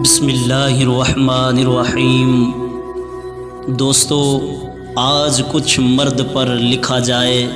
بسم اللہ الرحمن الرحیم۔ دوستو، آج کچھ مرد پر لکھا جائے۔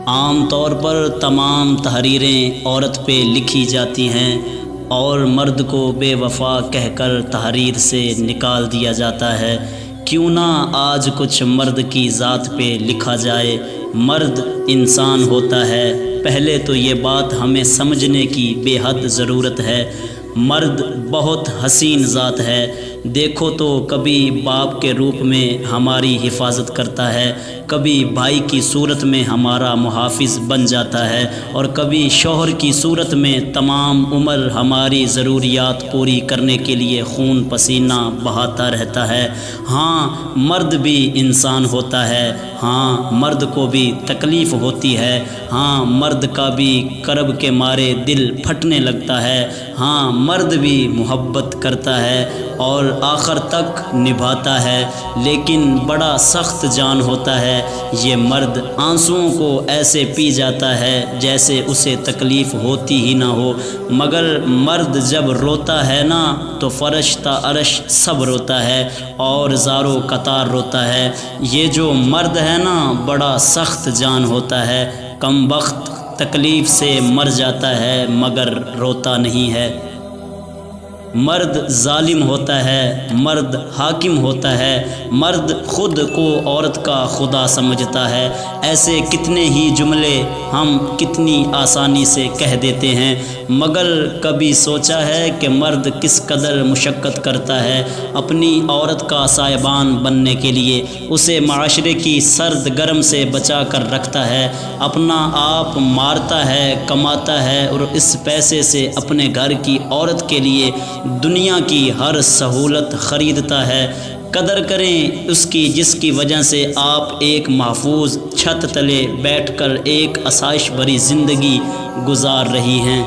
عام طور پر تمام تحریریں عورت پہ لکھی جاتی ہیں اور مرد کو بے وفا کہہ کر تحریر سے نکال دیا جاتا ہے۔ کیوں نہ آج کچھ مرد کی ذات پہ لکھا جائے۔ مرد انسان ہوتا ہے، پہلے تو یہ بات ہمیں سمجھنے کی بے حد ضرورت ہے۔ مرد بہت حسین ذات ہے۔ دیکھو تو کبھی باپ کے روپ میں ہماری حفاظت کرتا ہے، کبھی بھائی کی صورت میں ہمارا محافظ بن جاتا ہے، اور کبھی شوہر کی صورت میں تمام عمر ہماری ضروریات پوری کرنے کے لیے خون پسینہ بہاتا رہتا ہے۔ ہاں، مرد بھی انسان ہوتا ہے۔ ہاں، مرد کو بھی تکلیف ہوتی ہے۔ ہاں، مرد کا بھی کرب کے مارے دل پھٹنے لگتا ہے۔ ہاں، مرد بھی محبت کرتا ہے اور آخر تک نبھاتا ہے، لیکن بڑا سخت جان ہوتا ہے یہ مرد۔ آنسوؤں کو ایسے پی جاتا ہے جیسے اسے تکلیف ہوتی ہی نہ ہو، مگر مرد جب روتا ہے نا تو فرشتہ عرش سب روتا ہے اور زارو قطار روتا ہے۔ یہ جو مرد ہے نا بڑا سخت جان ہوتا ہے، کم بخت تکلیف سے مر جاتا ہے مگر روتا نہیں ہے۔ مرد ظالم ہوتا ہے، مرد حاکم ہوتا ہے، مرد خود کو عورت کا خدا سمجھتا ہے۔ ایسے کتنے ہی جملے ہم کتنی آسانی سے کہہ دیتے ہیں، مگر کبھی سوچا ہے کہ مرد کس قدر مشقت کرتا ہے اپنی عورت کا سائبان بننے کے لیے؟ اسے معاشرے کی سرد گرم سے بچا کر رکھتا ہے، اپنا آپ مارتا ہے، کماتا ہے اور اس پیسے سے اپنے گھر کی عورت کے لیے دنیا کی ہر سہولت خریدتا ہے۔ قدر کریں اس کی جس کی وجہ سے آپ ایک محفوظ چھت تلے بیٹھ کر ایک آسائش بھری زندگی گزار رہی ہیں۔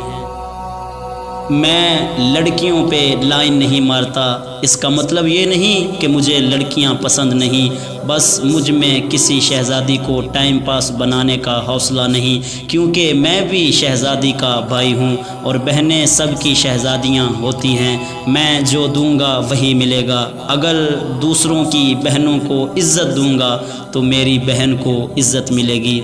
میں لڑکیوں پہ لائن نہیں مارتا، اس کا مطلب یہ نہیں کہ مجھے لڑکیاں پسند نہیں، بس مجھ میں کسی شہزادی کو ٹائم پاس بنانے کا حوصلہ نہیں، کیونکہ میں بھی شہزادی کا بھائی ہوں اور بہنیں سب کی شہزادیاں ہوتی ہیں۔ میں جو دوں گا وہی ملے گا۔ اگر دوسروں کی بہنوں کو عزت دوں گا تو میری بہن کو عزت ملے گی۔